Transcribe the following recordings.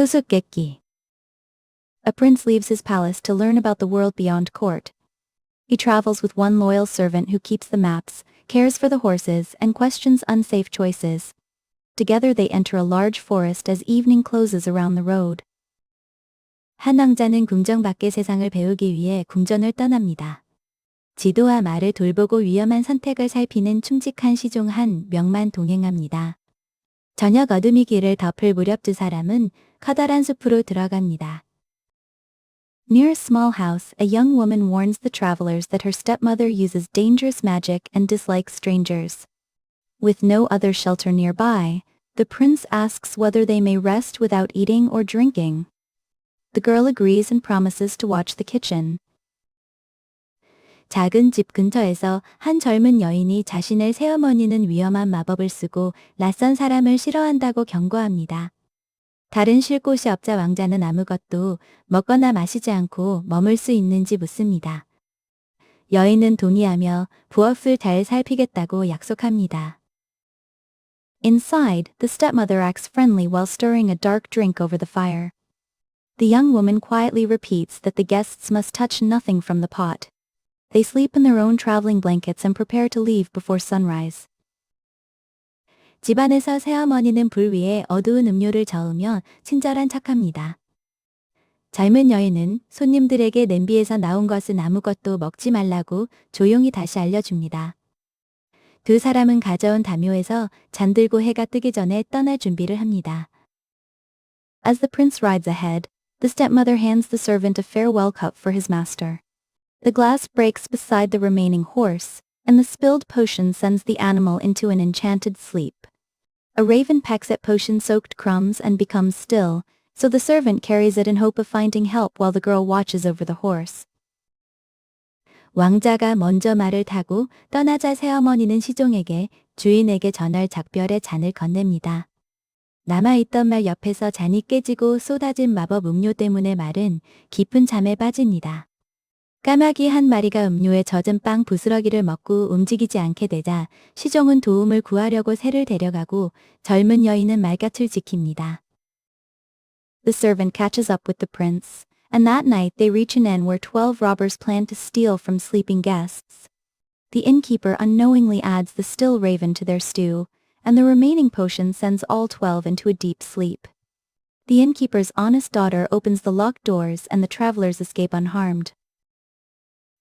수수께끼. A prince leaves his palace to learn about the world beyond court. He travels with one loyal servant who keeps the maps, cares for the horses, and questions unsafe choices. Together they enter a large forest as evening closes around the road. 한 왕자는 궁정 밖의 세상을 배우기 위해 궁전을 떠납니다. 지도와 말을 돌보고 위험한 선택을 살피는 충직한 시종 한 명만 동행합니다. 저녁 어둠이 길을 덮을 무렵 두 사람은 커다란 숲으로 들어갑니다. Near a small house, a young woman warns the travelers that her stepmother uses dangerous magic and dislikes strangers. With no other shelter nearby, the prince asks whether they may rest without eating or drinking. The girl agrees and promises to watch the kitchen. 작은 집 근처에서 한 젊은 여인이 자신의 새어머니는 위험한 마법을 쓰고 낯선 사람을 싫어한다고 경고합니다. 다른 쉴 곳이 없자 왕자는 아무것도 먹거나 마시지 않고 머물 수 있는지 묻습니다. 여인은 동의하며 부엌을 잘 살피겠다고 약속합니다. Inside, the stepmother acts friendly while stirring a dark drink over the fire. The young woman quietly repeats that the guests must touch nothing from the pot. They sleep in their own traveling blankets and prepare to leave before sunrise. 집안에서 새어머니는 불 위에 어두운 음료를 저으며 친절한 척합니다. 젊은 여인은 손님들에게 냄비에서 나온 것은 아무것도 먹지 말라고 조용히 다시 알려줍니다. 두 사람은 가져온 담요에서 잠들고 해가 뜨기 전에 떠날 준비를 합니다. As the prince rides ahead, the stepmother hands the servant a farewell cup for his master. The glass breaks beside the remaining horse, and the spilled potion sends the animal into an enchanted sleep. A raven pecks at potion-soaked crumbs and becomes still, so the servant carries it in hope of finding help while the girl watches over the horse. 왕자가 먼저 말을 타고 떠나자 새어머니는 시종에게 주인에게 전할 작별의 잔을 건넵니다. 남아있던 말 옆에서 잔이 깨지고 쏟아진 마법 음료 때문에 말은 깊은 잠에 빠집니다. 까마귀 한 마리가 음료에 젖은 빵 부스러기를 먹고 움직이지 않게 되자 시종은 도움을 구하려고 새를 데려가고 젊은 여인은 말곁을 지킵니다. The servant catches up with the prince, and that night they reach an inn where 12 robbers plan to steal from sleeping guests. The innkeeper unknowingly adds the still raven to their stew, and the remaining potion sends all 12 into a deep sleep. The innkeeper's honest daughter opens the locked doors and the travelers escape unharmed.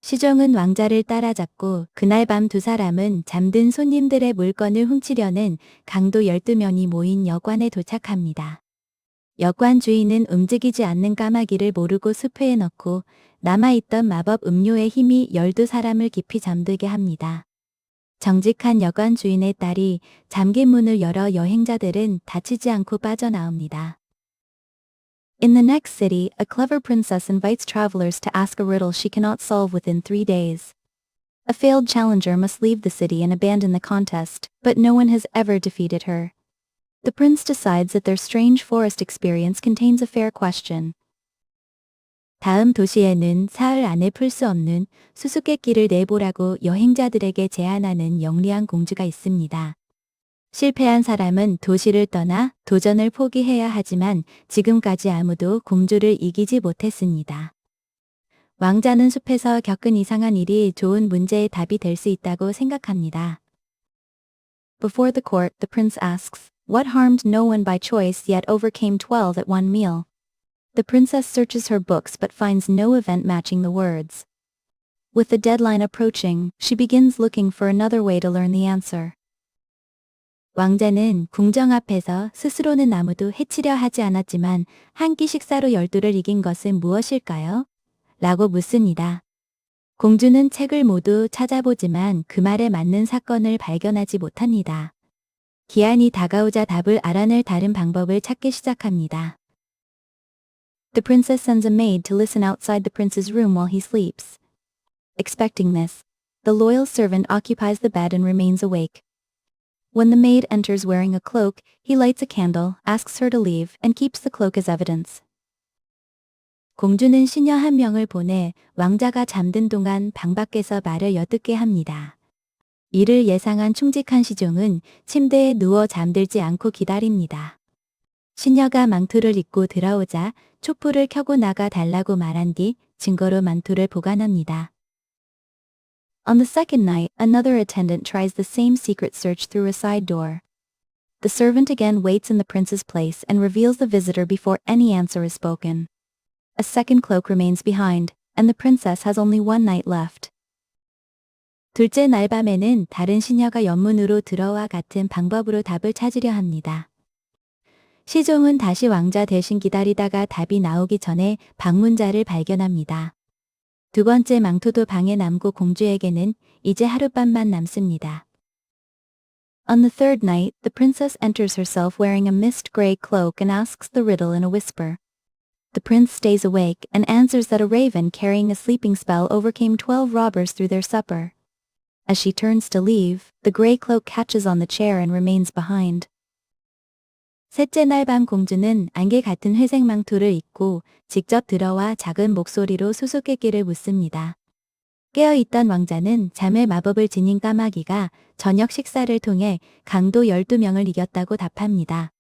시종은 왕자를 따라잡고 그날 밤 두 사람은 잠든 손님들의 물건을 훔치려는 강도 12명이 모인 여관에 도착합니다. 여관 주인은 움직이지 않는 까마귀를 모르고 숲회에 넣고 남아있던 마법 음료의 힘이 12사람을 깊이 잠들게 합니다. 정직한 여관 주인의 딸이 잠긴 문을 열어 여행자들은 다치지 않고 빠져나옵니다. In the next city, a clever princess invites travelers to ask a riddle she cannot solve within 3 days. A failed challenger must leave the city and abandon the contest, but no one has ever defeated her. The prince decides that their strange forest experience contains a fair question. 다음 도시에는 사흘 안에 풀 수 없는 수수께끼를 내보라고 여행자들에게 제안하는 영리한 공주가 있습니다. 실패한 사람은 도시를 떠나 도전을 포기해야 하지만 지금까지 아무도 공주를 이기지 못했습니다. 왕자는 숲에서 겪은 이상한 일이 좋은 문제의 답이 될 수 있다고 생각합니다. Before the court, the prince asks, what harmed no one by choice yet overcame 12 at one meal? The princess searches her books but finds no event matching the words. With the deadline approaching, she begins looking for another way to learn the answer. 왕자는 궁정 앞에서 스스로는 아무도 해치려 하지 않았지만 한 끼 식사로 12를 이긴 것은 무엇일까요? 라고 묻습니다. 공주는 책을 모두 찾아보지만 그 말에 맞는 사건을 발견하지 못합니다. 기한이 다가오자 답을 알아낼 다른 방법을 찾기 시작합니다. The princess sends a maid to listen outside the prince's room while he sleeps. Expecting this, the loyal servant occupies the bed and remains awake. When the maid enters wearing a cloak, he lights a candle, asks her to leave, and keeps the cloak as evidence. 공주는 시녀 한 명을 보내 왕자가 잠든 동안 방 밖에서 말을 엿듣게 합니다. 이를 예상한 충직한 시종은 침대에 누워 잠들지 않고 기다립니다. 시녀가 망토를 입고 들어오자 촛불을 켜고 나가 달라고 말한 뒤 증거로 망토를 보관합니다. On the second night, another attendant tries the same secret search through a side door. The servant again waits in the prince's place and reveals the visitor before any answer is spoken. A second cloak remains behind, and the princess has only one night left. 둘째 날 밤에는 다른 시녀가 연문으로 들어와 같은 방법으로 답을 찾으려 합니다. 시종은 다시 왕자 대신 기다리다가 답이 나오기 전에 방문자를 발견합니다. 두 번째 망토도 방에 남고 공주에게는 이제 하룻밤만 남습니다. On the third night, the princess enters herself wearing a mist gray cloak and asks the riddle in a whisper. The prince stays awake and answers that a raven carrying a sleeping spell overcame 12 robbers through their supper. As she turns to leave, the gray cloak catches on the chair and remains behind. 셋째 날 밤 공주는 안개 같은 회색 망토를 입고 직접 들어와 작은 목소리로 수수께끼를 묻습니다. 깨어있던 왕자는 잠의 마법을 지닌 까마귀가 저녁 식사를 통해 강도 12명을 이겼다고 답합니다.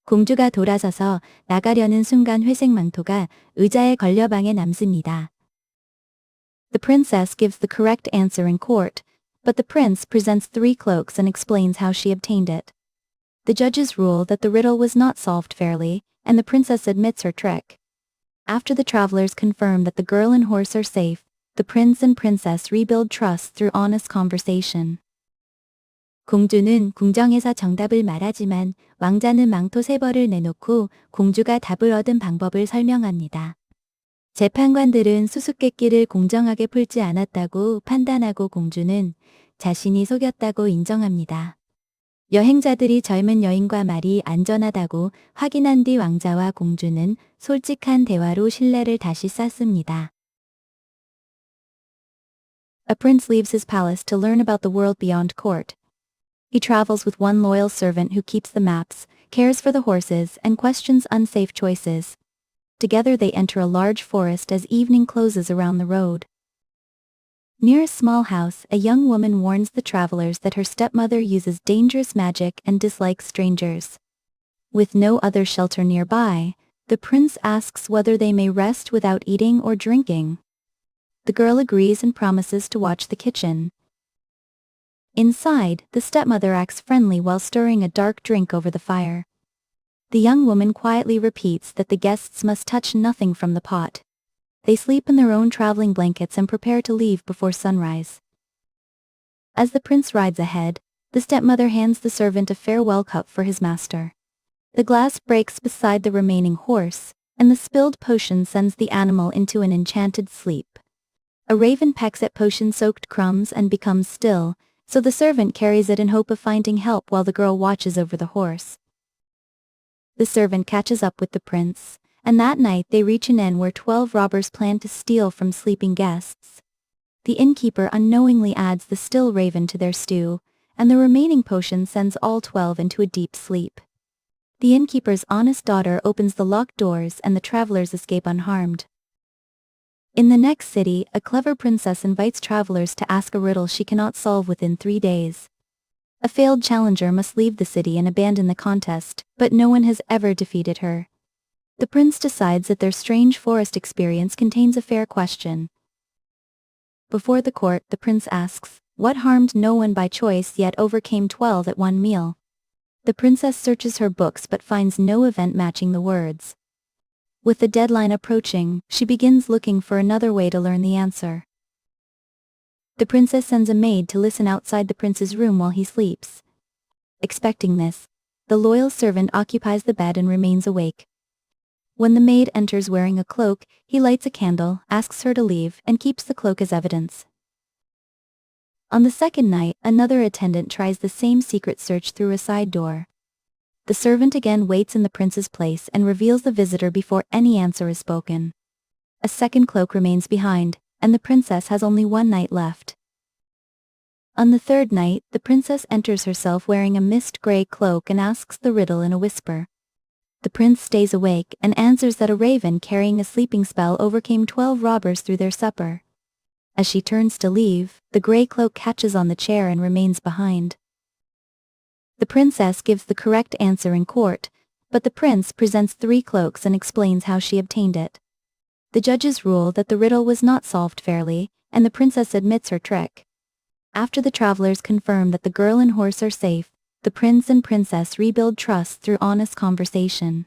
공주가 돌아서서 나가려는 순간 회색 망토가 의자에 걸려 방에 남습니다. The princess gives the correct answer in court, but the prince presents 3 cloaks and explains how she obtained it. The judges rule that the riddle was not solved fairly, and the princess admits her trick. After the travelers confirm that the girl and horse are safe, the prince and princess rebuild trust through honest conversation. 공주는 궁정에서 정답을 말하지만 왕자는 망토 3벌을 내놓고 공주가 답을 얻은 방법을 설명합니다. 재판관들은 수수께끼를 공정하게 풀지 않았다고 판단하고 공주는 자신이 속였다고 인정합니다. 여행자들이 젊은 여인과 말이 안전하다고 확인한 뒤 왕자와 공주는 솔직한 대화로 신뢰를 다시 쌓습니다. A prince leaves his palace to learn about the world beyond court. He travels with one loyal servant who keeps the maps, cares for the horses, and questions unsafe choices. Together they enter a large forest as evening closes around the road. Near a small house, a young woman warns the travelers that her stepmother uses dangerous magic and dislikes strangers. With no other shelter nearby, the prince asks whether they may rest without eating or drinking. The girl agrees and promises to watch the kitchen. Inside, the stepmother acts friendly while stirring a dark drink over the fire. The young woman quietly repeats that the guests must touch nothing from the pot. They sleep in their own traveling blankets and prepare to leave before sunrise. As the prince rides ahead, the stepmother hands the servant a farewell cup for his master. The glass breaks beside the remaining horse, and the spilled potion sends the animal into an enchanted sleep. A raven pecks at potion-soaked crumbs and becomes still, so the servant carries it in hope of finding help while the girl watches over the horse. The servant catches up with the prince, and that night they reach an inn where 12 robbers plan to steal from sleeping guests. The innkeeper unknowingly adds the still raven to their stew, and the remaining potion sends all 12 into a deep sleep. The innkeeper's honest daughter opens the locked doors and the travelers escape unharmed. In the next city, a clever princess invites travelers to ask a riddle she cannot solve within 3 days. A failed challenger must leave the city and abandon the contest, but no one has ever defeated her. The prince decides that their strange forest experience contains a fair question. Before the court, the prince asks, what harmed no one by choice yet overcame 12 at one meal? The princess searches her books but finds no event matching the words. With the deadline approaching, she begins looking for another way to learn the answer. The princess sends a maid to listen outside the prince's room while he sleeps. Expecting this, the loyal servant occupies the bed and remains awake. When the maid enters wearing a cloak, he lights a candle, asks her to leave, and keeps the cloak as evidence. On the second night, another attendant tries the same secret search through a side door. The servant again waits in the prince's place and reveals the visitor before any answer is spoken. A second cloak remains behind, and the princess has only one night left. On the third night, the princess enters herself wearing a mist gray cloak and asks the riddle in a whisper. The prince stays awake and answers that a raven carrying a sleeping spell overcame 12 robbers through their supper. As she turns to leave, the gray cloak catches on the chair and remains behind. The princess gives the correct answer in court, but the prince presents 3 cloaks and explains how she obtained it. The judges rule that the riddle was not solved fairly, and the princess admits her trick. After the travelers confirm that the girl and horse are safe, the prince and princess rebuild trust through honest conversation.